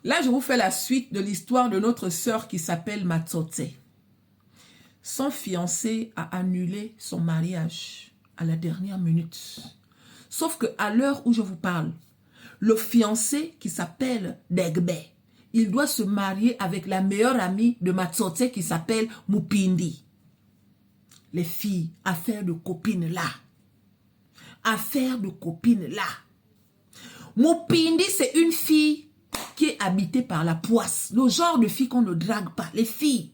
Là, je vous fais la suite de l'histoire de notre sœur qui s'appelle Matsote. Son fiancé a annulé son mariage à la dernière minute. Sauf qu'à l'heure où je vous parle, le fiancé qui s'appelle Degbe, il doit se marier avec la meilleure amie de Matsote qui s'appelle Mupindi. Les filles, affaire de copines là. Affaire de copines là. Mupindi, c'est une fille qui est habitée par la poisse. Le genre de fille qu'on ne drague pas. Les filles,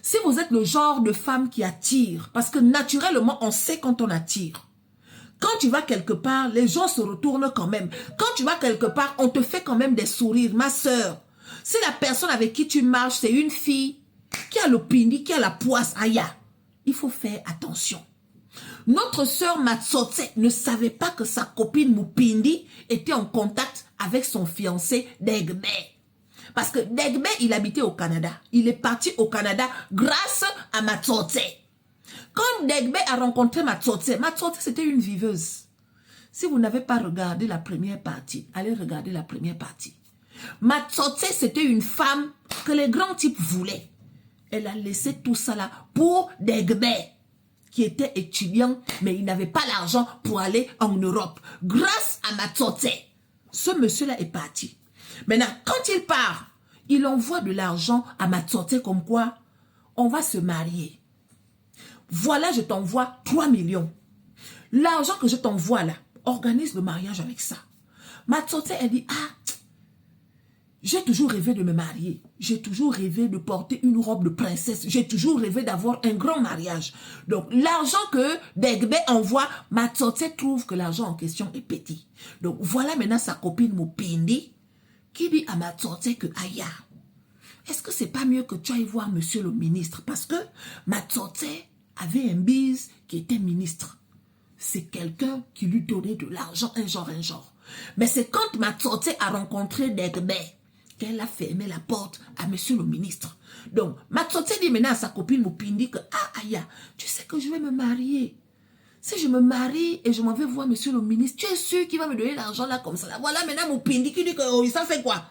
si vous êtes le genre de femme qui attire, parce que naturellement, on sait quand on attire. Quand tu vas quelque part, les gens se retournent quand même. Quand tu vas quelque part, on te fait quand même des sourires. Ma soeur, si la personne avec qui tu marches, c'est une fille qui a le pindi, qui a la poisse, aïe, il faut faire attention. Notre sœur Matsote ne savait pas que sa copine Mupindi était en contact avec son fiancé Degbe. Parce que Degbe, il habitait au Canada. Il est parti au Canada grâce à Matsote. Quand Degbe a rencontré Matsote, Matsote c'était une viveuse. Si vous n'avez pas regardé la première partie, allez regarder la première partie. Matsote c'était une femme que les grands types voulaient. Elle a laissé tout ça là pour Degbe, qui était étudiant, mais il n'avait pas l'argent pour aller en Europe. Grâce à Matsote, ce monsieur-là est parti. Maintenant, quand il part, il envoie de l'argent à Matsote comme quoi on va se marier. Voilà, je t'envoie 3 millions. L'argent que je t'envoie là, organise le mariage avec ça. Matsote, elle dit, ah, j'ai toujours rêvé de me marier. J'ai toujours rêvé de porter une robe de princesse. J'ai toujours rêvé d'avoir un grand mariage. Donc, l'argent que Degbe envoie, Matsote trouve que l'argent en question est petit. Donc, voilà maintenant sa copine Mupindi qui dit à Matsote que, aïe, est-ce que c'est pas mieux que tu ailles voir monsieur le ministre? Parce que Matsote avait un bise qui était ministre. C'est quelqu'un qui lui donnait de l'argent, un genre. Mais c'est quand Matsote a rencontré Degbe qu'elle a fermé la porte à monsieur le ministre. Donc, Matsote dit maintenant à sa copine Mupindi que, ah, aïe, tu sais que je vais me marier. Si je me marie et je m'en vais voir monsieur le ministre, tu es sûr qu'il va me donner l'argent là comme ça là. Voilà maintenant Mupindi qui dit que, oh, ça fait quoi?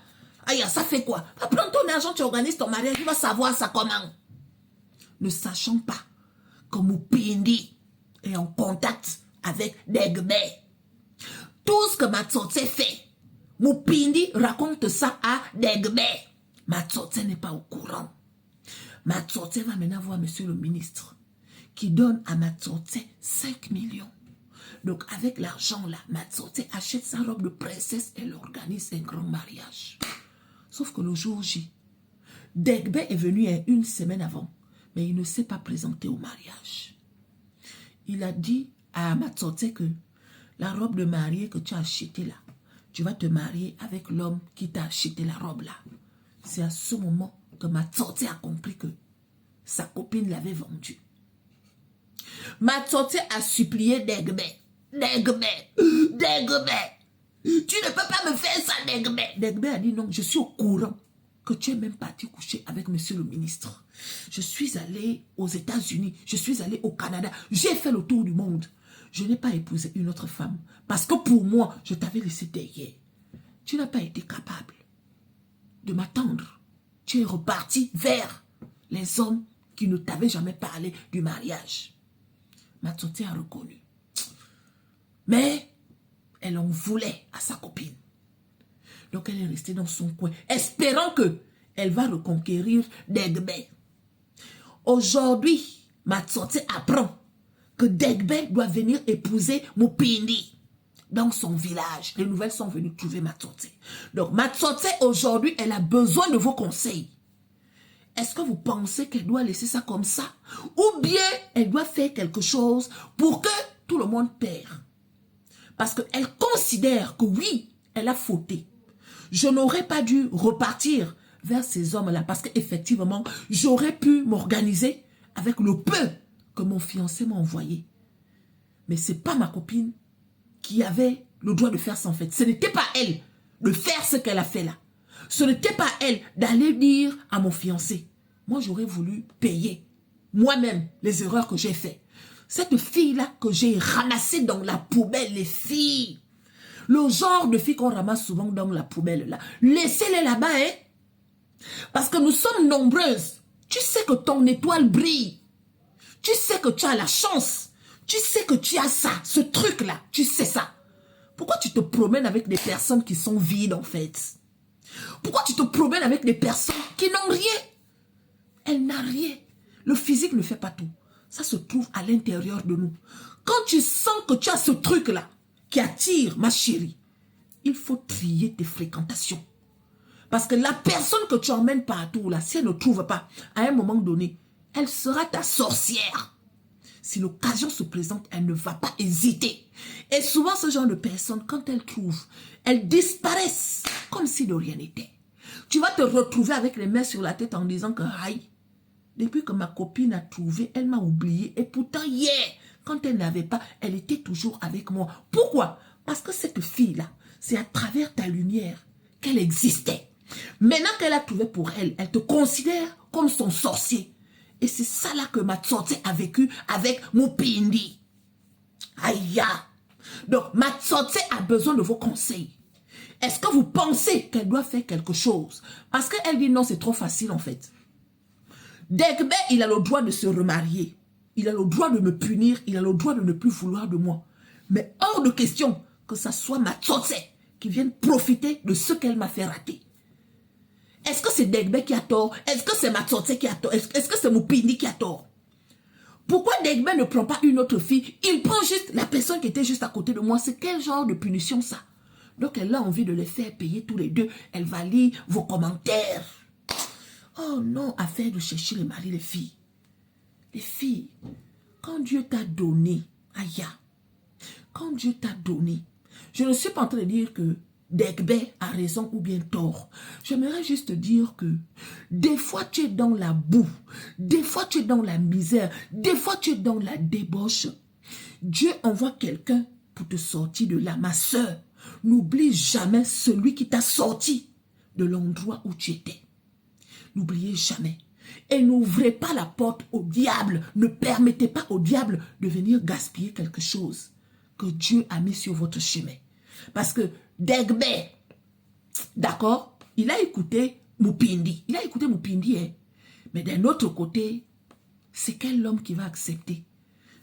Aïe, ça fait quoi? Va prendre ton argent, tu organises ton mariage, tu vas savoir ça comment. Ne sachant pas que Mupindi est en contact avec Degbe. Tout ce que Matsote fait, Mupindi raconte ça à Degbe. Matsote n'est pas au courant. Matsote va maintenant voir monsieur le ministre qui donne à Matsote 5 millions. Donc avec l'argent là, Matsote achète sa robe de princesse et elle organise un grand mariage. Sauf que le jour J, Degbe est venu une semaine avant, mais il ne s'est pas présenté au mariage. Il a dit à Matsote que la robe de mariée que tu as achetée là, tu vas te marier avec l'homme qui t'a acheté la robe là. C'est à ce moment que Matsote a compris que sa copine l'avait vendue. Matsote a supplié Degbe. Degbe, tu ne peux pas me faire ça, Degbe. Degbe a dit non, je suis au courant que tu es même parti coucher avec monsieur le ministre. Je suis allé aux États-Unis, je suis allé au Canada, j'ai fait le tour du monde. Je n'ai pas épousé une autre femme parce que pour moi, je t'avais laissé derrière. Tu n'as pas été capable de m'attendre. Tu es reparti vers les hommes qui ne t'avaient jamais parlé du mariage. Matsote a reconnu. Mais elle en voulait à sa copine. Donc elle est restée dans son coin, espérant que elle va reconquérir Degbe. Aujourd'hui, Matsote apprend que Degbe doit venir épouser Mupindi dans son village. Les nouvelles sont venues trouver Matsote. Donc Matsote, aujourd'hui, elle a besoin de vos conseils. Est-ce que vous pensez qu'elle doit laisser ça comme ça? Ou bien elle doit faire quelque chose pour que tout le monde perd? Parce qu'elle considère que oui, elle a fauté. Je n'aurais pas dû repartir vers ces hommes-là parce qu'effectivement, j'aurais pu m'organiser avec le peu que mon fiancé m'a envoyé. Mais ce n'est pas ma copine qui avait le droit de faire ça en fait. Ce n'était pas elle de faire ce qu'elle a fait là. Ce n'était pas elle d'aller dire à mon fiancé. Moi, j'aurais voulu payer moi-même les erreurs que j'ai faites. Cette fille-là que j'ai ramassée dans la poubelle, les filles. Le genre de filles qu'on ramasse souvent dans la poubelle là. Laissez-les là-bas, hein. Parce que nous sommes nombreuses. Tu sais que ton étoile brille. Tu sais que tu as la chance. Tu sais que tu as ça, ce truc-là. Tu sais ça. Pourquoi tu te promènes avec des personnes qui sont vides en fait? Pourquoi tu te promènes avec des personnes qui n'ont rien? Elle n'a rien. Le physique ne fait pas tout. Ça se trouve à l'intérieur de nous. Quand tu sens que tu as ce truc-là qui attire, ma chérie, il faut trier tes fréquentations. Parce que la personne que tu emmènes partout, là, si elle ne trouve pas, à un moment donné, elle sera ta sorcière. Si l'occasion se présente, elle ne va pas hésiter. Et souvent, ce genre de personnes, quand elles trouvent, elles disparaissent comme si de rien n'était. Tu vas te retrouver avec les mains sur la tête en disant que, aïe, depuis que ma copine a trouvé, elle m'a oublié. Et pourtant, hier, quand elle n'avait pas, elle était toujours avec moi. Pourquoi? Parce que cette fille-là, c'est à travers ta lumière qu'elle existait. Maintenant qu'elle a trouvé pour elle, elle te considère comme son sorcier. Et c'est ça là que Matsotse a vécu avec Mupindi. Aïe! Donc, Matsotse a besoin de vos conseils. Est-ce que vous pensez qu'elle doit faire quelque chose? Parce qu'elle dit non, c'est trop facile en fait. Degbe, il a le droit de se remarier. Il a le droit de me punir. Il a le droit de ne plus vouloir de moi. Mais hors de question que ça soit Matsotse qui vienne profiter de ce qu'elle m'a fait rater. Est-ce que c'est Degbe qui a tort? Est-ce que c'est Matsotse qui a tort? Est-ce que c'est Mupindi qui a tort? Pourquoi Degbe ne prend pas une autre fille? Il prend juste la personne qui était juste à côté de moi. C'est quel genre de punition ça? Donc elle a envie de les faire payer tous les deux. Elle va lire vos commentaires. Oh non, affaire de chercher les maris, les filles. Les filles, quand Dieu t'a donné, aïe, quand Dieu t'a donné, je ne suis pas en train de dire que Degbe a raison ou bien tort. J'aimerais juste dire que des fois tu es dans la boue, des fois tu es dans la misère, des fois tu es dans la débauche. Dieu envoie quelqu'un pour te sortir de là. Ma soeur, n'oublie jamais celui qui t'a sorti de l'endroit où tu étais. N'oubliez jamais. Et n'ouvrez pas la porte au diable. Ne permettez pas au diable de venir gaspiller quelque chose que Dieu a mis sur votre chemin. Parce que Degbe, d'accord, il a écouté Mupindi. Il a écouté Mupindi, hein. Mais d'un autre côté, c'est quel homme qui va accepter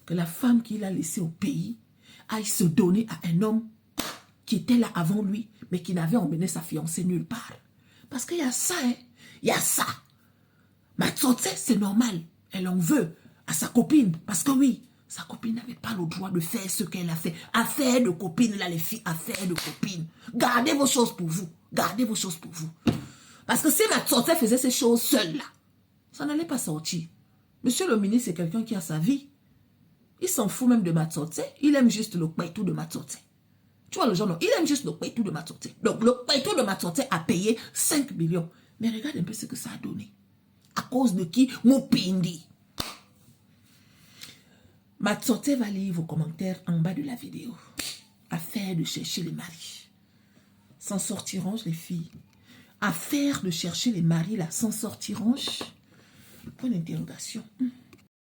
que la femme qu'il a laissée au pays aille se donner à un homme qui était là avant lui, mais qui n'avait emmené sa fiancée nulle part. Parce qu'il y a ça, hein. Il y a ça. Matsotse, c'est normal. Elle en veut à sa copine. Parce que oui, sa copine n'avait pas le droit de faire ce qu'elle a fait. Affaire de copine, là, les filles, affaire de copine. Gardez vos choses pour vous. Gardez vos choses pour vous. Parce que si Matsotse faisait ces choses seule, là, ça n'allait pas sortir. Monsieur le ministre, c'est quelqu'un qui a sa vie. Il s'en fout même de Matsotse. Il aime juste le paitou de Matsotse. Tu vois le genre, non, il aime juste le paitou de Matsotse. Donc, le paitou de Matsotse a payé 5 millions. Mais regarde un peu ce que ça a donné. À cause de qui? Mupindi. Matsotse va lire vos commentaires en bas de la vidéo. Affaire de chercher les maris. S'en sortiront-je les filles? Affaire de chercher les maris là, s'en sortiront-je? Point d'interrogation.